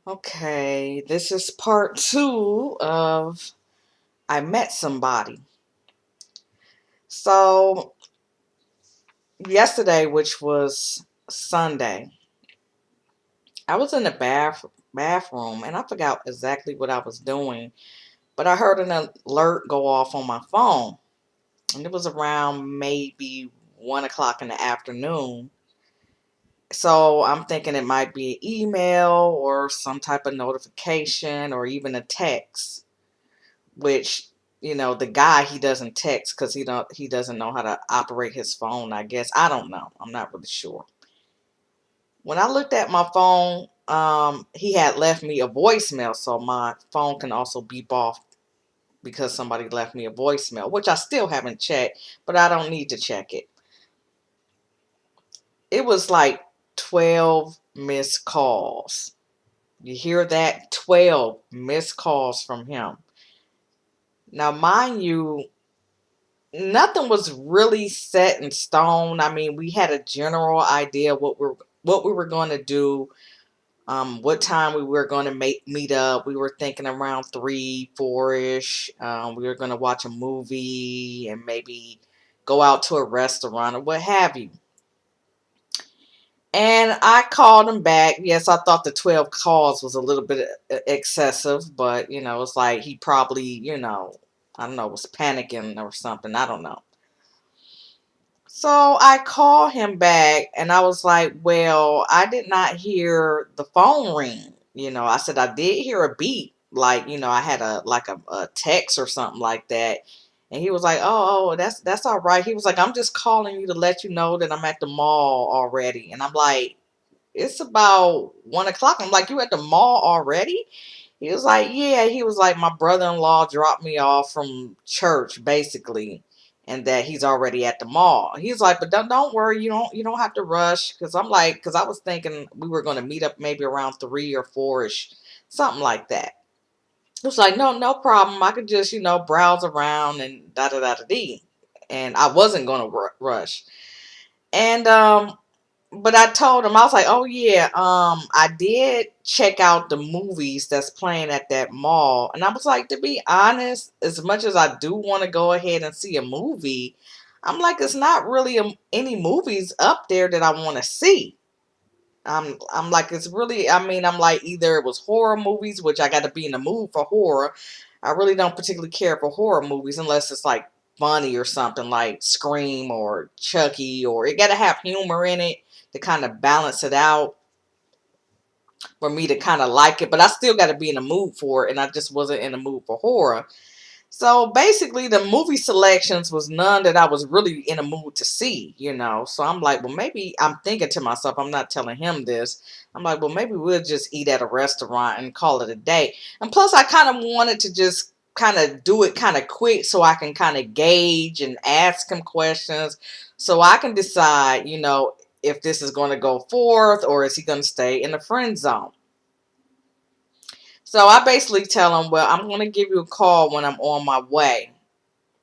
Okay, this is part two of I Met Somebody. So, yesterday, which was Sunday, I was in the bathroom and I forgot exactly what I was doing, but I heard an alert go off on my phone. And it was around maybe 1 o'clock in the afternoon. So, I'm thinking it might be an email or some type of notification or even a text. Which the guy, he doesn't text because he doesn't know how to operate his phone. I guess I don't know. I'm not really sure. When I looked at my phone, he had left me a voicemail, so my phone can also beep off because somebody left me a voicemail, which I still haven't checked, but I don't need to check it. It was like 12 missed calls. You hear that? 12 missed calls from him. Now, mind you, nothing was really set in stone. I mean, we had a general idea what we were going to do, what time we were going to meet up. We were thinking around 3, 4-ish. We were going to watch a movie and maybe go out to a restaurant or what have you. And I called him back. Yes, I thought the 12 calls was a little bit excessive, but it's like he probably, I don't know, was panicking or something. I don't know. So I called him back and I was like, well, I did not hear the phone ring. I said I did hear a beep, like, I had a text or something like that. And he was like, oh, that's all right. He was like, I'm just calling you to let you know that I'm at the mall already. And I'm like, it's about 1 o'clock. I'm like, you at the mall already? He was like, yeah. He was like, my brother-in-law dropped me off from church, basically, and that he's already at the mall. He's like, but don't worry, you don't have to rush. Because I'm like, because I was thinking we were going to meet up maybe around 3 or 4-ish, something like that. He was like, no problem. I could just browse around and da da da da dee. And I wasn't going to rush. And but I told him, I was like, oh yeah, I did check out the movies that's playing at that mall. And I was like, to be honest, as much as I do want to go ahead and see a movie, I'm like, it's not really any movies up there that I want to see. I'm like, it's really, I mean, I'm like, either it was horror movies, which I got to be in the mood for horror. I really don't particularly care for horror movies unless it's like funny or something like Scream or Chucky, or it got to have humor in it to kind of balance it out for me to kind of like it. But I still got to be in the mood for it, and I just wasn't in the mood for horror. So basically, the movie selections was none that I was really in a mood to see. So I'm like, well, maybe I'm thinking to myself, I'm not telling him this. I'm like, well, maybe we'll just eat at a restaurant and call it a day. And plus, I kind of wanted to just kind of do it kind of quick so I can kind of gauge and ask him questions so I can decide, if this is going to go forth or is he going to stay in the friend zone. So I basically tell him, well, I'm going to give you a call when I'm on my way.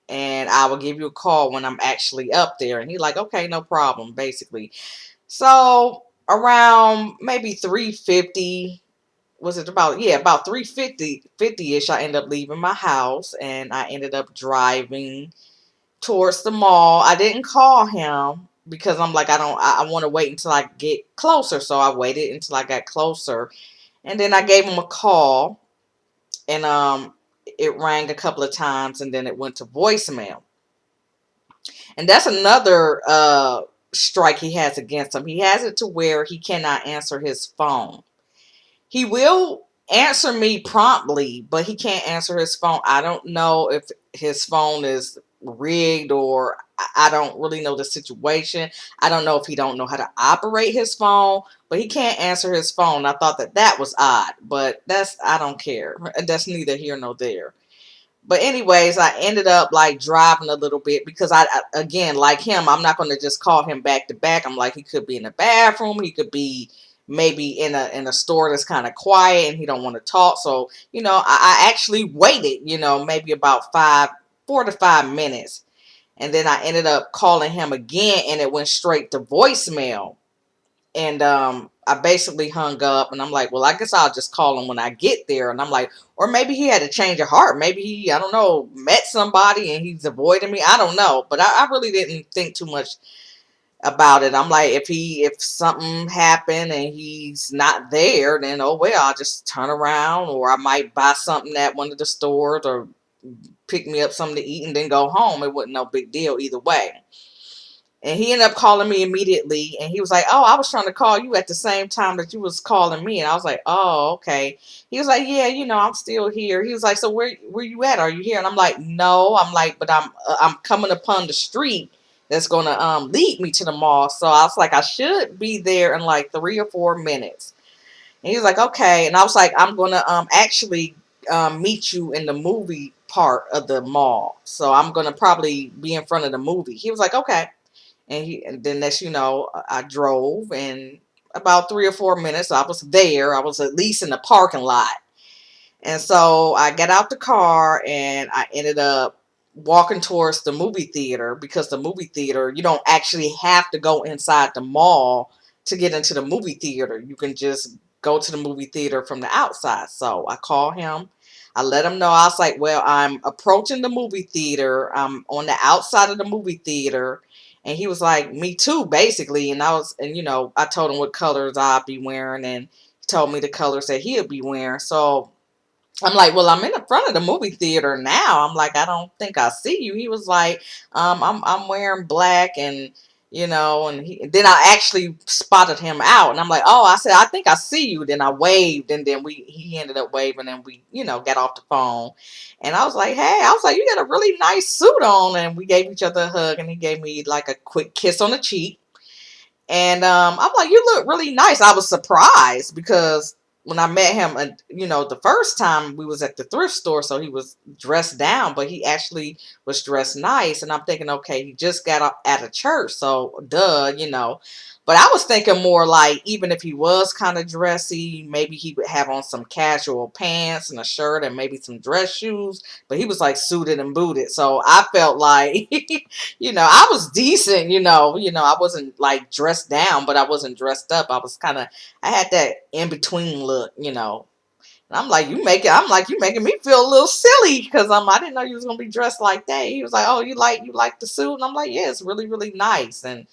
And I will give you a call when I'm actually up there. And he's like, okay, no problem, basically. So around maybe 3:50, was it about, yeah, about 3:50-ish, I ended up leaving my house and I ended up driving towards the mall. I didn't call him because I'm like, I want to wait until I get closer. So I waited until I got closer. And then I gave him a call. And it rang a couple of times and then it went to voicemail. And that's another strike he has against him. He has it to where he cannot answer his phone. He will answer me promptly, but he can't answer his phone. I don't know if his phone is rigged, or I don't really know the situation. I don't know if he don't know how to operate his phone, but he can't answer his phone. I thought that was odd, but I don't care. That's neither here nor there. But anyways, I ended up like driving a little bit because again, like him, I'm not going to just call him back to back. I'm like, he could be in the bathroom. He could be maybe in a store that's kind of quiet and he don't want to talk. So, I actually waited, maybe about 4 to 5 minutes. And then I ended up calling him again and it went straight to voicemail. And I basically hung up, and I'm like, well, I guess I'll just call him when I get there. And I'm like, or maybe he had a change of heart. Maybe he, I don't know, met somebody and he's avoiding me. I don't know. But I really didn't think too much about it. I'm like, if something happened and he's not there, then oh well, I'll just turn around, or I might buy something at one of the stores, or pick me up something to eat and then go home. It wasn't no big deal either way. And he ended up calling me immediately, and he was like, "Oh, I was trying to call you at the same time that you was calling me." And I was like, "Oh, okay." He was like, "Yeah, I'm still here." He was like, "So where you at? Are you here?" And I'm like, "No." I'm like, "But I'm coming upon the street that's gonna lead me to the mall." So I was like, "I should be there in like 3 or 4 minutes." And he was like, "Okay." And I was like, "I'm gonna actually meet you in the movie part of the mall. So I'm gonna probably be in front of the movie." He was like, "Okay." And then next I drove, and about 3 or 4 minutes I was there. I was at least in the parking lot. And so I got out the car and I ended up walking towards the movie theater, because the movie theater, you don't actually have to go inside the mall to get into the movie theater. You can just go to the movie theater from the outside. So I called him. I let him know. I was like, well, I'm approaching the movie theater. I'm on the outside of the movie theater. And he was like, me too, basically. And I told him what colors I'd be wearing, and he told me the colors that he'd be wearing. So I'm like, well, I'm in the front of the movie theater now. I'm like, I don't think I see you. He was like, I'm wearing black, and then I actually spotted him out, and I'm like, oh, I said, I think I see you. Then I waved, and then he ended up waving, and we, got off the phone, and I was like, hey, I was like, you got a really nice suit on, and we gave each other a hug, and he gave me like a quick kiss on the cheek. And I'm like, you look really nice. I was surprised because when I met him, and the first time we was at the thrift store, so he was dressed down, but he actually was dressed nice. And I'm thinking, okay, he just got out of church, so duh. But I was thinking more like, even if he was kind of dressy, maybe he would have on some casual pants and a shirt and maybe some dress shoes. But he was like suited and booted, so I felt like I was decent, I wasn't like dressed down, but I wasn't dressed up. I had that in between look. And I'm like, you making me feel a little silly, because I didn't know you was gonna be dressed like that. He was like, oh, you like the suit? And I'm like, yeah, it's really, really nice. And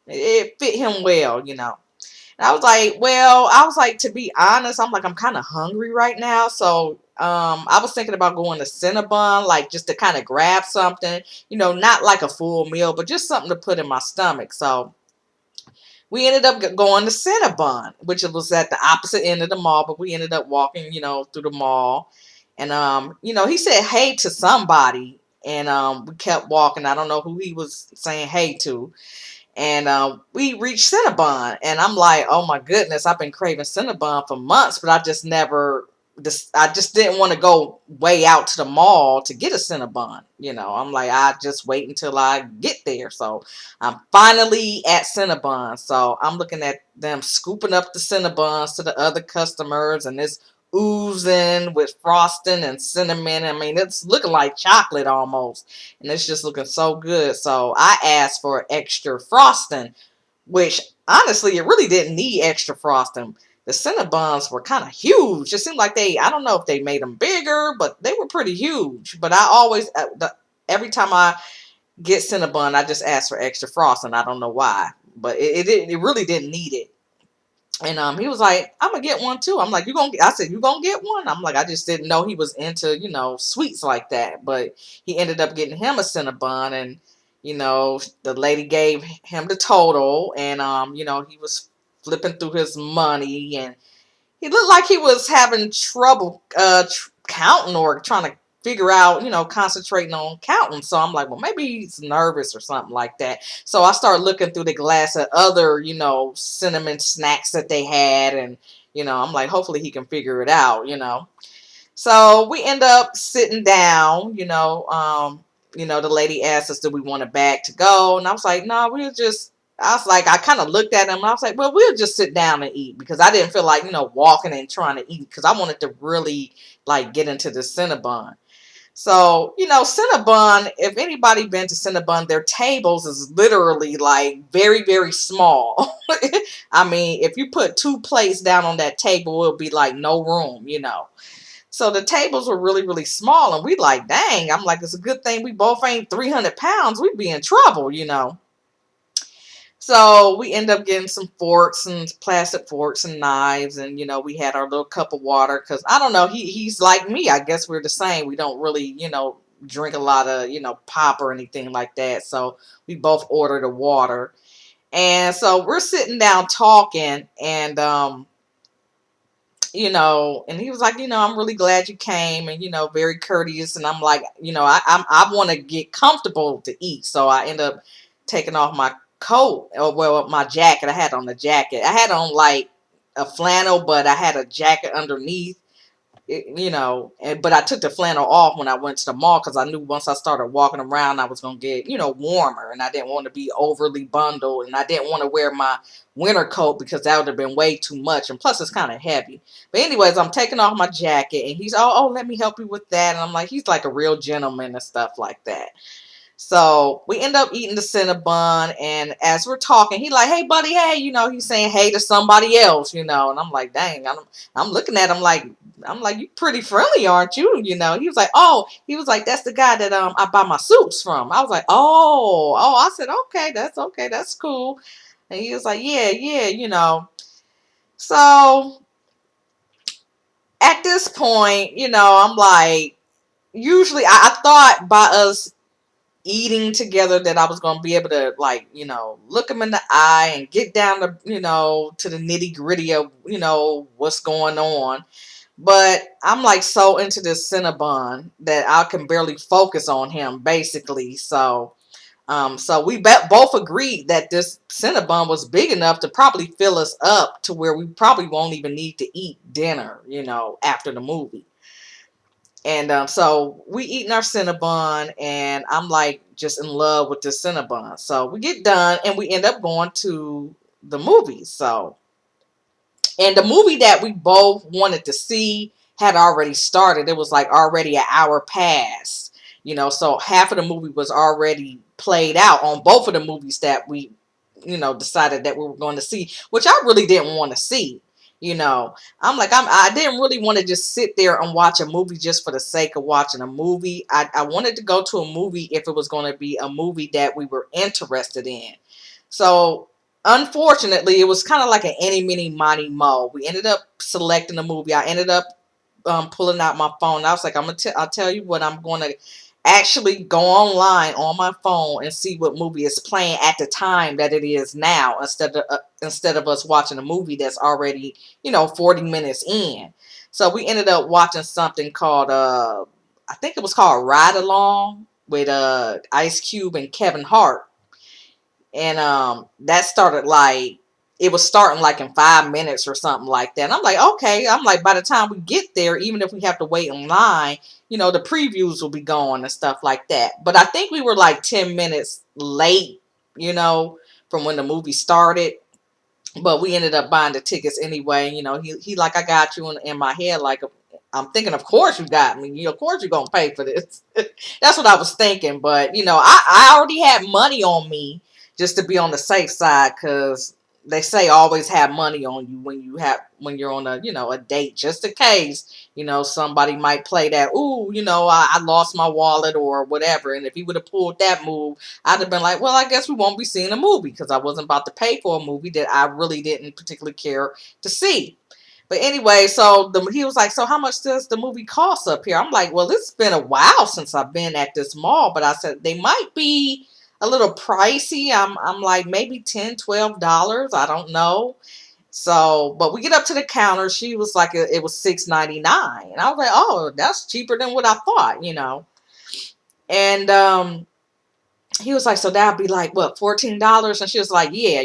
it fit him well. And I was like, to be honest, I'm like, I'm kind of hungry right now. So I was thinking about going to Cinnabon, like just to kind of grab something, not like a full meal, but just something to put in my stomach. So we ended up going to Cinnabon, which was at the opposite end of the mall, but we ended up walking, through the mall. And he said hey to somebody, and we kept walking. I don't know who he was saying hey to. And we reached Cinnabon, and I'm like, oh my goodness, I've been craving Cinnabon for months, but I just didn't want to go way out to the mall to get a Cinnabon. I'm like, I just wait until I get there. So I'm finally at Cinnabon. So I'm looking at them scooping up the Cinnabons to the other customers, and it's oozing with frosting and cinnamon. I mean, it's looking like chocolate almost, and it's just looking so good. So I asked for extra frosting, which honestly, it really didn't need extra frosting. The Cinnabons were kind of huge. It seemed like I don't know if they made them bigger, but they were pretty huge. But I always, every time I get Cinnabon, I just ask for extra frosting. I don't know why, but it really didn't need it. And he was like, I'm gonna get one too. I'm like, I said, you gonna get one? I'm like, I just didn't know he was into, sweets like that. But he ended up getting him a Cinnabon, and the lady gave him the total, and he was flipping through his money, and he looked like he was having trouble counting, or trying to figure out, concentrating on counting. So I'm like, well, maybe he's nervous or something like that. So I started looking through the glass at other, cinnamon snacks that they had, and I'm like, hopefully he can figure it out. So we end up sitting down. The lady asked us, do we want a bag to go? And I was like, no, I was like, I kind of looked at him, and I was like, well, we'll just sit down and eat, because I didn't feel like, walking and trying to eat, because I wanted to really like get into the Cinnabon. So, Cinnabon, if anybody been to Cinnabon, their tables is literally like very, very small. I mean, if you put two plates down on that table, it'll be like no room. So the tables were really, really small, and we like, dang, I'm like, it's a good thing we both ain't 300 pounds. We'd be in trouble. So we end up getting some forks and plastic forks and knives, and we had our little cup of water because I don't know, he's like me. I guess we're the same. We don't really drink a lot of pop or anything like that. So we both ordered a water, and so we're sitting down talking, and and he was like, I'm really glad you came, and very courteous, and I'm like, I want to get comfortable to eat, so I end up taking off my coat, or well, my jacket. I had on the jacket. I had on like a flannel, but I had a jacket underneath. But I took the flannel off when I went to the mall because I knew once I started walking around, I was gonna get warmer, and I didn't want to be overly bundled, and I didn't want to wear my winter coat because that would have been way too much, and plus it's kind of heavy. But anyways, I'm taking off my jacket, and he's oh, let me help you with that, and I'm like, he's like a real gentleman and stuff like that. So we end up eating the Cinnabon, and as we're talking, he like, hey buddy, hey, he's saying hey to somebody else, and I'm like, dang, I'm looking at him like, you pretty friendly, aren't you? He was like, oh, he was like, that's the guy that I buy my suits from. I was like, oh, I said, okay, that's cool. And he was like, yeah. So at this point, I'm like, usually I thought by us eating together that I was going to be able to like, look him in the eye and get down to, to the nitty gritty of, what's going on. But I'm like so into this Cinnabon that I can barely focus on him basically. So we both agreed that this Cinnabon was big enough to probably fill us up to where we probably won't even need to eat dinner, after the movie. And so we eating our Cinnabon, and I'm like just in love with the Cinnabon. So we get done, and we end up going to the movies. And the movie that we both wanted to see had already started. It was like already an hour past, so half of the movie was already played out on both of the movies that we, decided that we were going to see, which I really didn't want to see. I'm like, I didn't really want to just sit there and watch a movie just for the sake of watching a movie. I wanted to go to a movie if it was going to be a movie that we were interested in. So unfortunately, it was kind of like an any, mini, money, mo. We ended up selecting the movie. I ended up pulling out my phone. I was like, I'll tell you what, I'm going to actually go online on my phone and see what movie is playing at the time that it is now, instead of us watching a movie that's already 40 minutes in. So we ended up watching something called I think it was called Ride Along with Ice Cube and Kevin Hart. And that started like, it was starting like in 5 minutes or something like that. And I'm like, okay. I'm like, by the time we get there, even if we have to wait in line, the previews will be going and stuff like that. But I think we were like 10 minutes late, from when the movie started. But we ended up buying the tickets anyway. He like, I got you in my head. Like, I'm thinking, of course you got me. Of course you're going to pay for this. That's what I was thinking. But, I already had money on me just to be on the safe side, because they say always have money on you when you're on a date, just in case, somebody might play that, ooh, I lost my wallet or whatever. And if he would have pulled that move, I'd have been like, well, I guess we won't be seeing a movie, because I wasn't about to pay for a movie that I really didn't particularly care to see. But anyway, so he was like, so how much does the movie cost up here? I'm like, well, it's been a while since I've been at this mall, but I said they might be a little pricey. I'm like, maybe $10, $12. I don't know. So, but we get up to the counter. She was like, it was $6.99. And I was like, oh, that's cheaper than what I thought. And he was like, so that'd be like, what, $14? And she was like, yeah.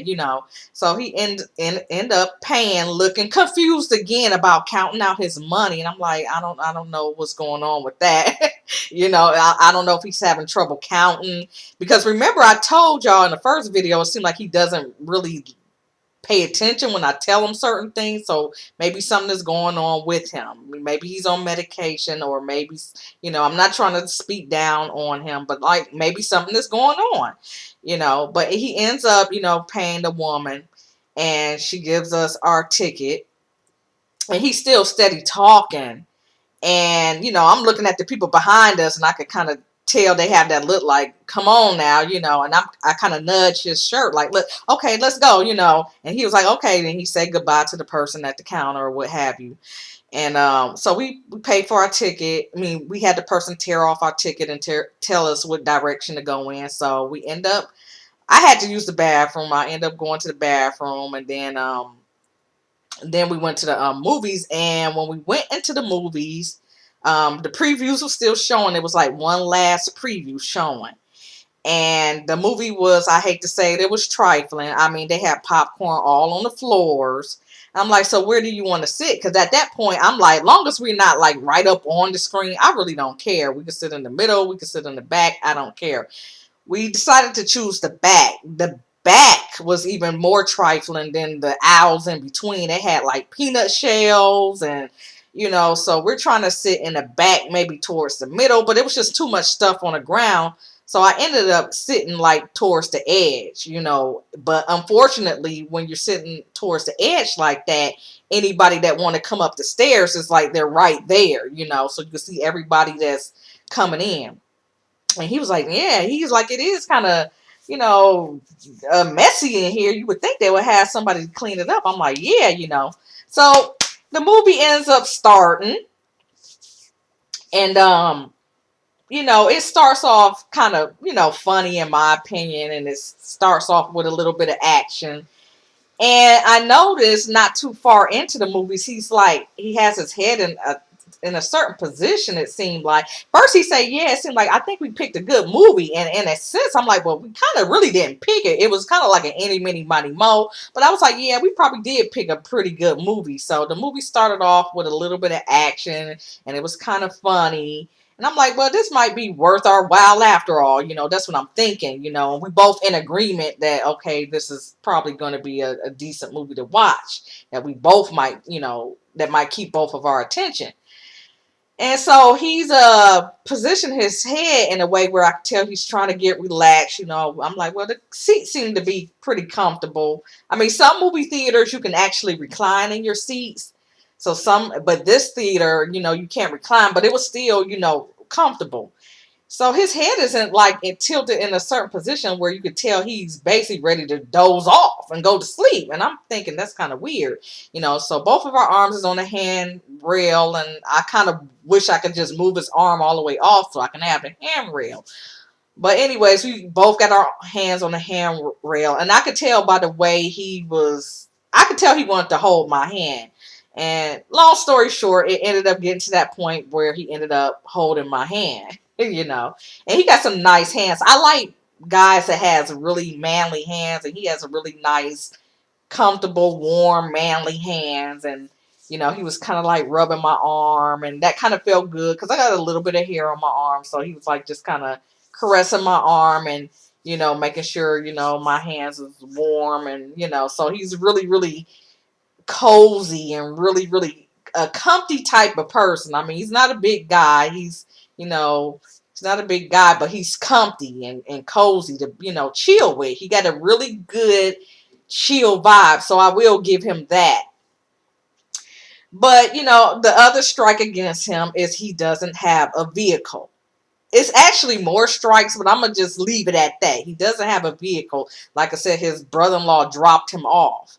So he end up paying, looking confused again about counting out his money. And I'm like, I don't know what's going on with that. I don't know if he's having trouble counting, because remember I told y'all in the first video, it seemed like he doesn't really pay attention when I tell him certain things. So maybe something is going on with him. Maybe he's on medication, or maybe, I'm not trying to speak down on him, but like maybe something is going on, but he ends up, paying the woman, and she gives us our ticket, and he's still steady talking. And, I'm looking at the people behind us, and I could kind of tell they have that look like, come on now, and I kind of nudged his shirt like, look, okay, let's go, and he was like, okay. Then he said goodbye to the person at the counter or what have you. And so we paid for our ticket. I mean, we had the person tear off our ticket and tell us what direction to go in. So I had to use the bathroom. I ended up going to the bathroom, and then we went to the movies. And when we went into the movies, the previews were still showing. It was like one last preview showing. And the movie was, I hate to say it, it was trifling. I mean, they had popcorn all on the floors. I'm like, so where do you want to sit? Because at that point, I'm like, long as we're not like right up on the screen, I really don't care. We could sit in the middle. We could sit in the back. I don't care. We decided to choose the back. The back was even more trifling than the aisles in between. It had like peanut shells and, so we're trying to sit in the back, maybe towards the middle, but it was just too much stuff on the ground. So I ended up sitting like towards the edge, but unfortunately, when you're sitting towards the edge like that, anybody that want to come up the stairs is like they're right there, so you can see everybody that's coming in. And he was like, yeah, he's like, it is kind of, messy in here. You would think they would have somebody to clean it up. I'm like, yeah, So the movie ends up starting, and it starts off kind of, funny in my opinion, and it starts off with a little bit of action. And I noticed not too far into the movies, he has his head in a certain position. It seemed like first he said, yeah, it seemed like I think we picked a good movie, and in a sense I'm like, well, we kind of really didn't pick it. It was kind of like an any mini money mo, but I was like, yeah, we probably did pick a pretty good movie. So the movie started off with a little bit of action, and it was kind of funny. And I'm like, well, this might be worth our while after all. That's what I'm thinking, and we both in agreement that, okay, this is probably going to be a decent movie to watch, that we both might, that might keep both of our attention. And so he's positioned his head in a way where I can tell he's trying to get relaxed. I'm like, well, the seats seem to be pretty comfortable. I mean, some movie theaters you can actually recline in your seats. But this theater, you can't recline, but it was still, comfortable. So his head isn't like it tilted in a certain position where you could tell he's basically ready to doze off and go to sleep. And I'm thinking that's kind of weird, So both of our arms is on the handrail, and I kind of wish I could just move his arm all the way off so I can have the handrail. But anyways, we both got our hands on the handrail, and I could tell by the way I could tell he wanted to hold my hand. And long story short, it ended up getting to that point where he ended up holding my hand, and he got some nice hands. I like guys that has really manly hands, and he has a really nice, comfortable, warm, manly hands. And, he was kind of like rubbing my arm, and that kind of felt good because I got a little bit of hair on my arm. So he was like just kind of caressing my arm and, making sure, my hands was warm. And, so he's really, really cozy and really, really a comfy type of person. I mean, he's not a big guy. He's not a big guy, but he's comfy and cozy to, chill with. He got a really good chill vibe. So I will give him that. But, the other strike against him is he doesn't have a vehicle. It's actually more strikes, but I'm going to just leave it at that. He doesn't have a vehicle. Like I said, his brother-in-law dropped him off.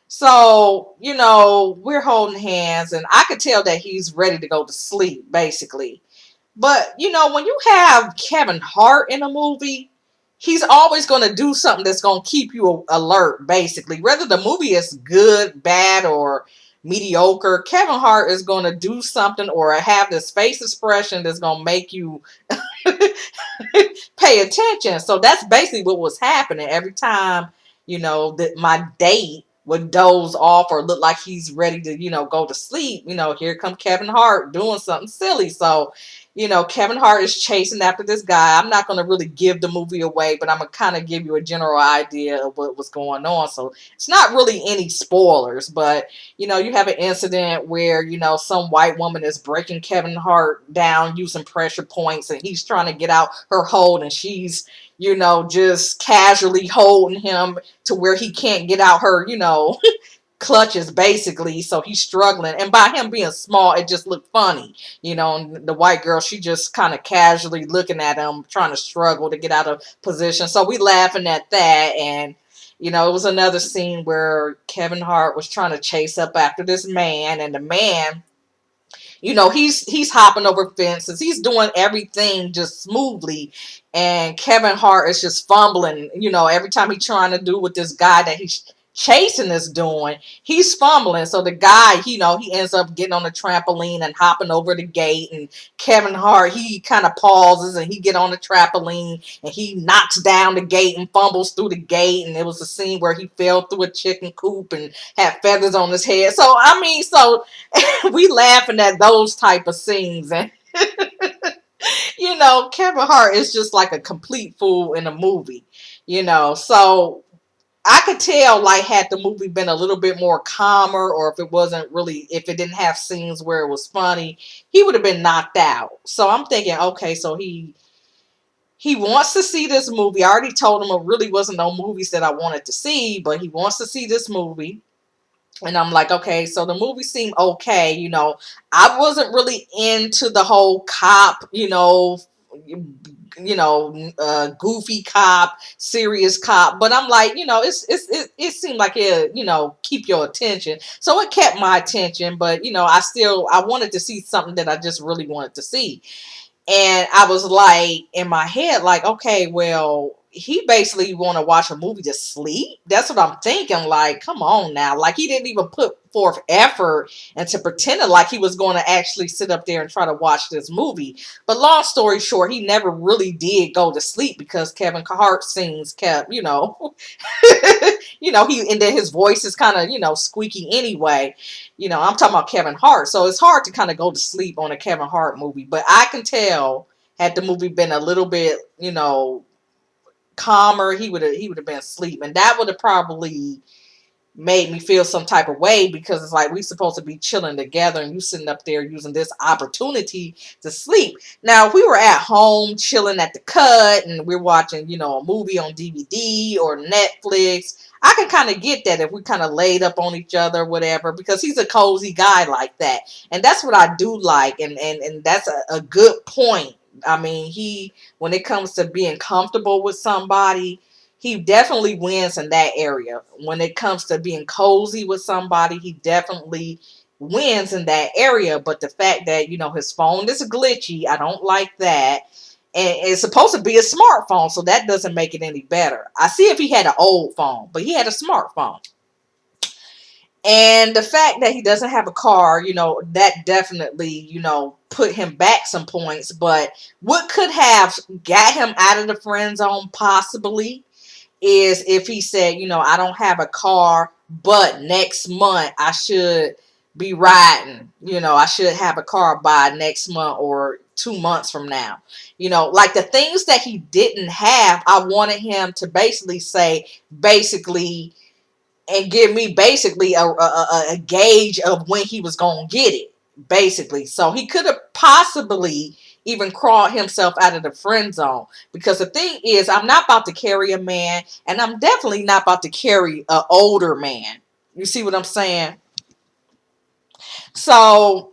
So, we're holding hands, and I could tell that he's ready to go to sleep, basically. But, when you have Kevin Hart in a movie, he's always going to do something that's going to keep you alert, basically. Whether the movie is good, bad, or mediocre, Kevin Hart is going to do something or have this face expression that's going to make you pay attention. So that's basically what was happening every time, that my date would doze off or look like he's ready to, go to sleep. Here come Kevin Hart doing something silly. So, Kevin Hart is chasing after this guy. I'm not going to really give the movie away, but I'm going to kind of give you a general idea of what was going on. So it's not really any spoilers, but, you have an incident where, some white woman is breaking Kevin Hart down using pressure points, and he's trying to get out her hold, and she's, just casually holding him to where he can't get out her, clutches basically, so he's struggling, and by him being small it just looked funny, and the white girl, she just kind of casually looking at him trying to struggle to get out of position, so we laughing at that. And it was another scene where Kevin Hart was trying to chase up after this man, and the man, he's hopping over fences. He's doing everything just smoothly. And Kevin Hart is just fumbling, every time he's trying to do what this guy that he's chasing is doing, he's fumbling. So the guy, he ends up getting on the trampoline and hopping over the gate. And Kevin Hart, he kind of pauses and he get on the trampoline and he knocks down the gate and fumbles through the gate. And it was a scene where he fell through a chicken coop and had feathers on his head. So, I mean, we laughing at those type of scenes. And Kevin Hart is just like a complete fool in a movie, so I could tell, like, had the movie been a little bit more calmer, or if it didn't have scenes where it was funny, he would have been knocked out. So I'm thinking, okay, so he wants to see this movie. I already told him it really wasn't no movies that I wanted to see, but he wants to see this movie. And I'm like, okay, so the movie seemed okay. I wasn't really into the whole cop, goofy cop, serious cop. But I'm like, it seemed like it, keep your attention. So it kept my attention. But, I wanted to see something that I just really wanted to see. And I was like, in my head, like, okay, well, he basically want to watch a movie to sleep. That's what I'm thinking. Like, come on now. Like, he didn't even put forth effort into pretending like he was going to actually sit up there and try to watch this movie. But long story short, he never really did go to sleep because Kevin Hart's scenes kept, and then his voice is kind of, squeaky anyway. I'm talking about Kevin Hart. So it's hard to kind of go to sleep on a Kevin Hart movie. But I can tell, had the movie been a little bit, calmer, he would have been asleep. And that would have probably made me feel some type of way, because it's like we supposed to be chilling together and you sitting up there using this opportunity to sleep. Now, if we were at home chilling at the cut and we're watching, a movie on DVD or Netflix, I can kind of get that if we kind of laid up on each other, whatever, because he's a cozy guy like that. And that's what I do like. And that's a good point. I mean, when it comes to being comfortable with somebody, he definitely wins in that area. When it comes to being cozy with somebody, he definitely wins in that area. But the fact that, his phone is glitchy, I don't like that. And it's supposed to be a smartphone, so that doesn't make it any better. I see if he had an old phone, but he had a smartphone. And the fact that he doesn't have a car, that definitely, put him back some points. But what could have got him out of the friend zone possibly is if he said, I don't have a car, but next month I should be riding. I should have a car by next month or 2 months from now. Like the things that he didn't have, I wanted him to basically say, and give me basically a gauge of when he was going to get it, basically. So he could have possibly even crawled himself out of the friend zone. Because the thing is, I'm not about to carry a man, and I'm definitely not about to carry an older man. You see what I'm saying? So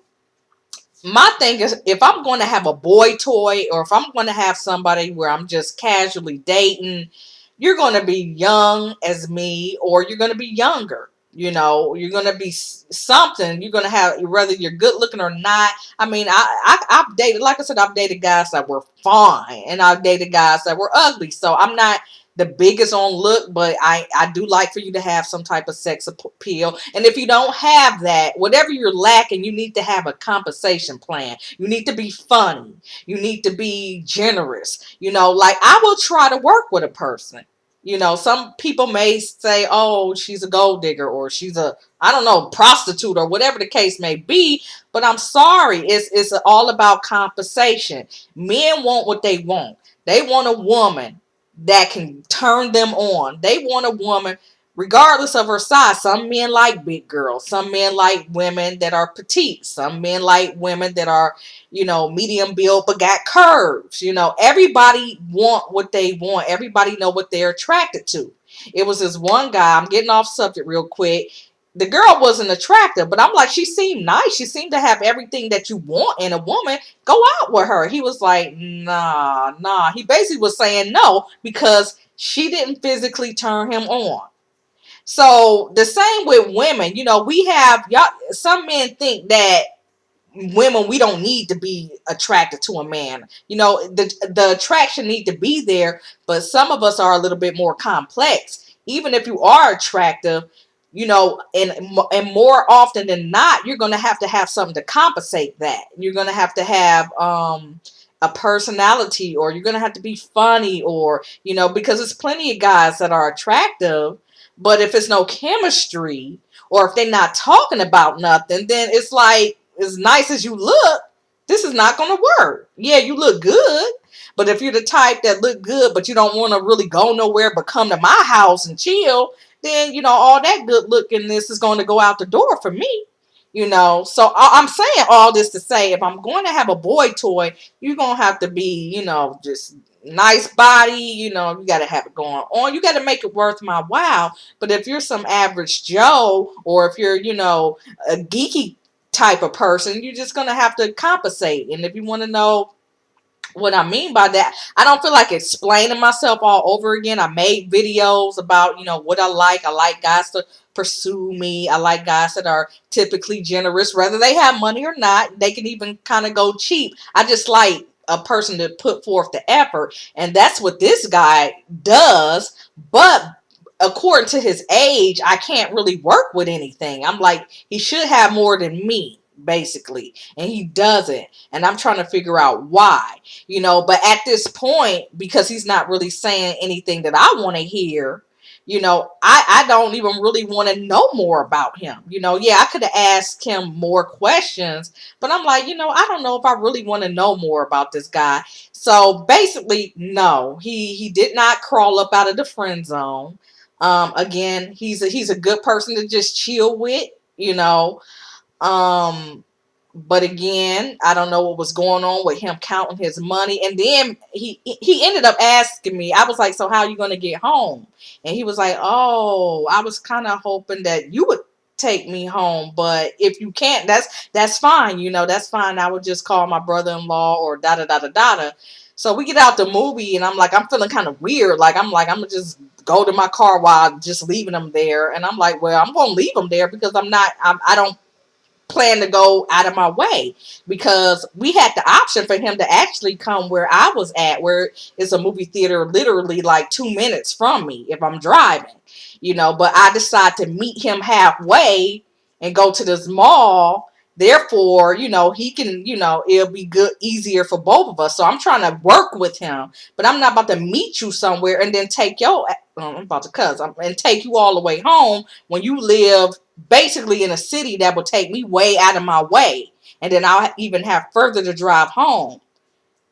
my thing is, if I'm going to have a boy toy, or if I'm going to have somebody where I'm just casually dating, you're going to be young as me, or you're going to be younger. You're going to be something. You're going to have, whether you're good looking or not. I mean, I've dated, like I said, I've dated guys that were fine, and I've dated guys that were ugly. So I'm not the biggest on look, but I do like for you to have some type of sex appeal. And if you don't have that, whatever you're lacking, you need to have a compensation plan. You need to be funny. You need to be generous. Like, I will try to work with a person. Some people may say, oh, she's a gold digger, or she's a, I don't know, prostitute, or whatever the case may be. But I'm sorry, it's all about compensation. Men want what they want. They want a woman that can turn them on. They want a woman regardless of her size. Some men like big girls. Some men like women that are petite. Some men like women that are, medium build but got curves. Everybody want what they want. Everybody know what they're attracted to. It was this one guy, I'm getting off subject real quick. The girl wasn't attractive, but I'm like, she seemed nice. She seemed to have everything that you want in a woman. Go out with her. He was like, nah. He basically was saying no because she didn't physically turn him on. So the same with women, we have y'all. Some men think that women, we don't need to be attracted to a man. The attraction need to be there, but some of us are a little bit more complex. Even if you are attractive, and more often than not, you're going to have something to compensate that. You're going to have a personality, or you're going to have to be funny, or because there's plenty of guys that are attractive, but if it's no chemistry, or if they're not talking about nothing, then it's like, as nice as you look, this is not going to work. Yeah, you look good, but if you're the type that look good, but you don't want to really go nowhere but come to my house and chill, then, all that good lookingness is going to go out the door for me. So I'm saying all this to say, if I'm going to have a boy toy, you're going to have to be, just nice body, you got to have it going on. You got to make it worth my while. But if you're some average Joe, or if you're, a geeky type of person, you're just going to have to compensate. And if you want to know what I mean by that, I don't feel like explaining myself all over again. I made videos about, what I like. I like guys to pursue me. I like guys that are typically generous, whether they have money or not. They can even kind of go cheap. I just like a person to put forth the effort. And that's what this guy does. But according to his age, I can't really work with anything. I'm like, he should have more than me, basically. And he doesn't. And I'm trying to figure out why. But at this point, because he's not really saying anything that I want to hear, I don't even really want to know more about him. Yeah, I could have asked him more questions, but I'm like, I don't know if I really want to know more about this guy. So basically, no, he did not crawl up out of the friend zone. Again, he's a good person to just chill with, you know. Um, but again, I don't know what was going on with him counting his money. And then he ended up asking me. I was like, "So how are you going to get home?" And he was like, "Oh, I was kind of hoping that you would take me home, but if you can't, that's fine. That's fine. I would just call my brother-in-law or da da da da da." So we get out the movie, and I'm like, I'm feeling kind of weird. I'm gonna just go to my car while just leaving him there. And I'm like, well, I'm gonna leave him there because I don't plan to go out of my way, because we had the option for him to actually come where I was at, where it's a movie theater literally like 2 minutes from me if I'm driving, but I decided to meet him halfway and go to this mall. Therefore, he can, it'll be good, easier for both of us. So I'm trying to work with him, but I'm not about to meet you somewhere and then take I'm about to cuss, and take you all the way home when you live basically in a city that would take me way out of my way. And then I'll even have further to drive home,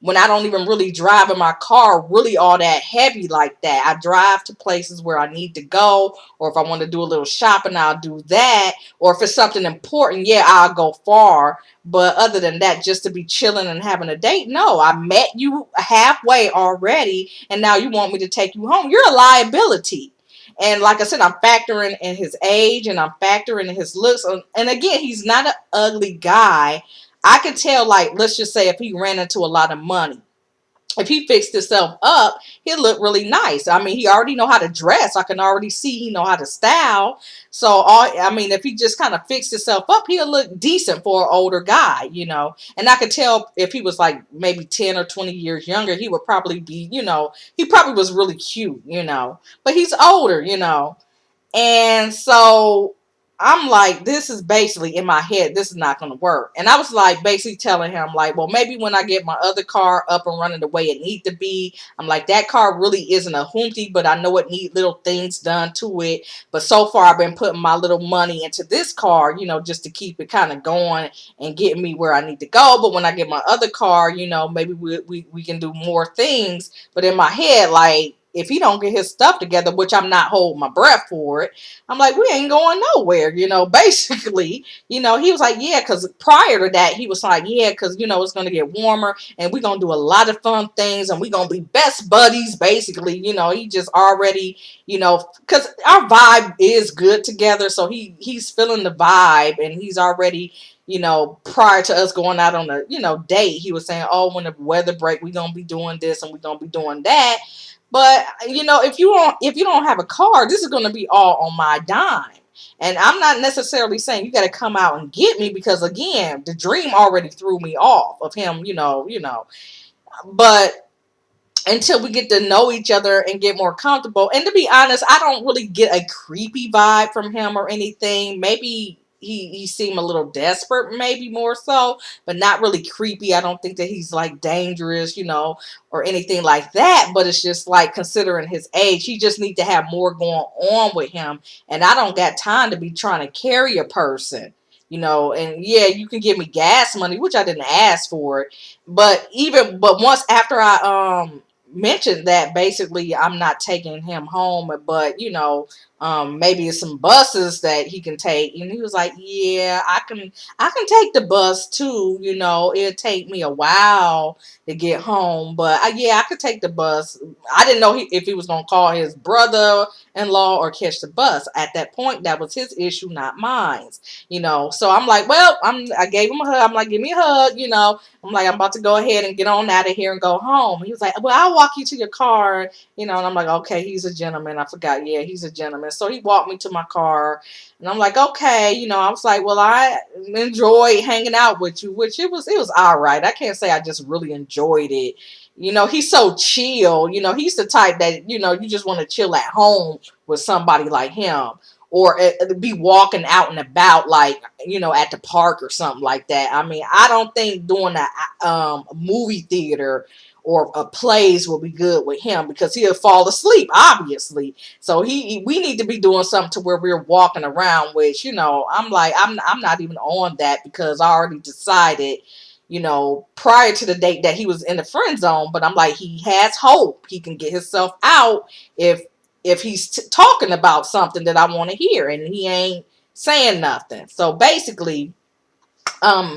when I don't even really drive in my car really all that heavy like that. I drive to places where I need to go, or if I want to do a little shopping, I'll do that. Or if it's something important, yeah, I'll go far. But other than that, just to be chilling and having a date, no. I met you halfway already, and now you want me to take you home. You're a liability. And like I said, I'm factoring in his age, and I'm factoring in his looks. And again, he's not an ugly guy. I could tell, like, let's just say if he ran into a lot of money, if he fixed himself up, he'll look really nice. I mean, he already know how to dress. I can already see he know how to style. So, if he just kind of fixed himself up, he'll look decent for an older guy. And I could tell if he was like maybe 10 or 20 years younger, he would probably be, he probably was really cute, but he's older. And so I'm like, this is basically in my head, this is not going to work. And I was like, basically telling him, like, well, maybe when I get my other car up and running the way it need to be, I'm like, that car really isn't a hoopty, but I know it need little things done to it. But so far, I've been putting my little money into this car, just to keep it kind of going and getting me where I need to go. But when I get my other car, maybe we can do more things. But in my head, like, if he don't get his stuff together, which I'm not holding my breath for it, I'm like, we ain't going nowhere, basically. He was like, yeah, because prior to that, he was like, yeah, because, it's going to get warmer and we're going to do a lot of fun things and we're going to be best buddies, basically. He just already, because our vibe is good together. So he's feeling the vibe and he's already, prior to us going out on a, date, he was saying, oh, when the weather break, we're going to be doing this and we're going to be doing that. But if you don't have a car, this is going to be all on my dime. And I'm not necessarily saying you got to come out and get me because again, the dream already threw me off of him, But until we get to know each other and get more comfortable. And to be honest, I don't really get a creepy vibe from him or anything. Maybe he seemed a little desperate, maybe more so, but not really creepy. I don't think that he's like dangerous, or anything like that. But it's just like considering his age, he just need to have more going on with him. And I don't got time to be trying to carry a person. And yeah, you can give me gas money, which I didn't ask for it. But once after I mentioned that basically I'm not taking him home, but maybe it's some buses that he can take, and he was like, yeah, I can take the bus too, it'll take me a while to get home, but yeah, I could take the bus. I didn't know if he was going to call his brother-in-law or catch the bus. At that point, that was his issue, not mine. So I'm like, well, I gave him a hug. I'm like, give me a hug, I'm like, I'm about to go ahead and get on out of here and go home. He was like, well, I'll walk you to your car, and I'm like, okay, he's a gentleman. I forgot. Yeah, he's a gentleman. So he walked me to my car, and I'm like, okay, I was like, well, I enjoy hanging out with you, which it was all right. I can't say I just really enjoyed it. He's so chill. He's the type that, you just want to chill at home with somebody like him, or be walking out and about, like, at the park or something like that. I mean, I don't think doing a movie theater or a plays will be good with him because he'll fall asleep, obviously. So we need to be doing something to where we're walking around, which, I'm like, I'm not even on that because I already decided, prior to the date that he was in the friend zone. But I'm like, he has hope. He can get himself out if he's talking about something that I want to hear, and he ain't saying nothing. So basically,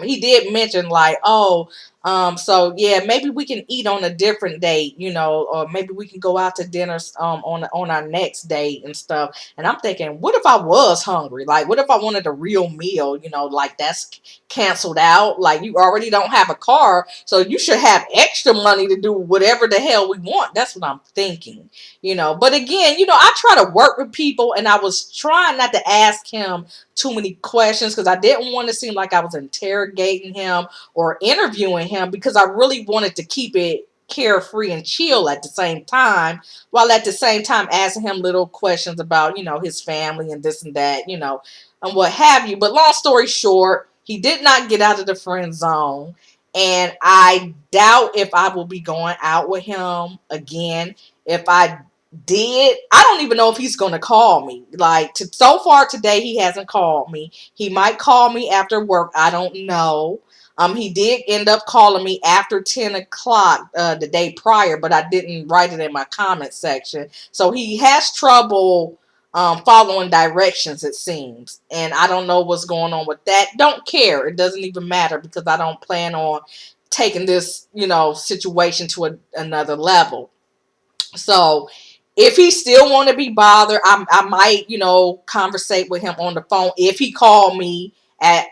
he did mention like, oh, so yeah, maybe we can eat on a different date, or maybe we can go out to dinner on our next date and stuff. And I'm thinking, what if I was hungry? Like, what if I wanted a real meal? Like that's canceled out. Like, you already don't have a car, so you should have extra money to do whatever the hell we want. That's what I'm thinking. But again, I try to work with people, and I was trying not to ask him too many questions because I didn't want to seem like I was interrogating him or interviewing him, because I really wanted to keep it carefree and chill at the same time, while at the same time asking him little questions about, his family and this and that, and what have you. But long story short, he did not get out of the friend zone. And I doubt if I will be going out with him again. If I did, I don't even know if he's going to call me. Like, so far today, he hasn't called me. He might call me after work. I don't know. He did end up calling me after 10 o'clock the day prior, but I didn't write it in my comment section. So he has trouble following directions, it seems. And I don't know what's going on with that. Don't care. It doesn't even matter because I don't plan on taking this, situation to another level. So if he still want to be bothered, I might, conversate with him on the phone if he called me at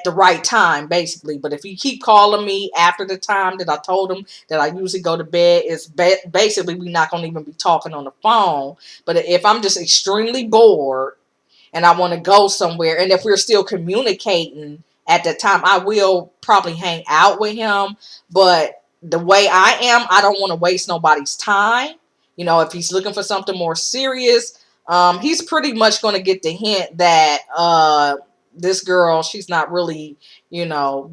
the right time, basically. But if he keep calling me after the time that I told him that I usually go to bed, it's basically we're not going to even be talking on the phone. But if I'm just extremely bored and I want to go somewhere, and if we're still communicating at that time, I will probably hang out with him. But the way I am, I don't want to waste nobody's time. If he's looking for something more serious, he's pretty much going to get the hint that this girl, she's not really, you know,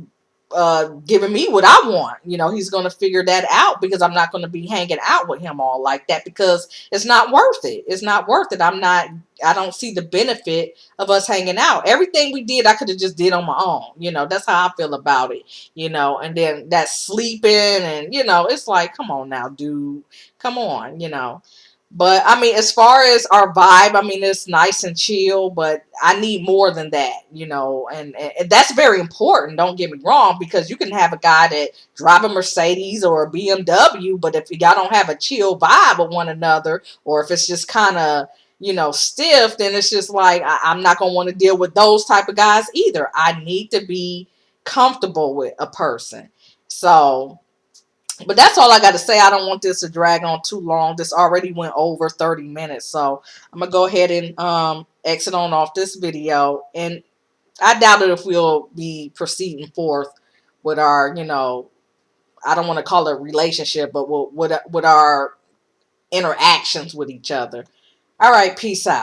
giving me what I want. You know, he's going to figure that out because I'm not going to be hanging out with him all like that because it's not worth it. It's not worth it. I don't see the benefit of us hanging out. Everything we did, I could have just did on my own. You know, that's how I feel about it. You know, and then that sleeping and, you know, it's like, come on now, dude. Come on, you know. But I mean, as far as our vibe, I mean, it's nice and chill, but I need more than that, you know, and that's very important. Don't get me wrong, because you can have a guy that drive a Mercedes or a BMW, but if y'all don't have a chill vibe with one another, or if it's just kind of, you know, stiff, then it's just like, I'm not going to want to deal with those type of guys either. I need to be comfortable with a person. So, but that's all I got to say. I don't want this to drag on too long. This already went over 30 minutes. So I'm going to go ahead and exit on off this video. And I doubt it if we'll be proceeding forth with our, you know, I don't want to call it a relationship, but with our interactions with each other. All right, peace out.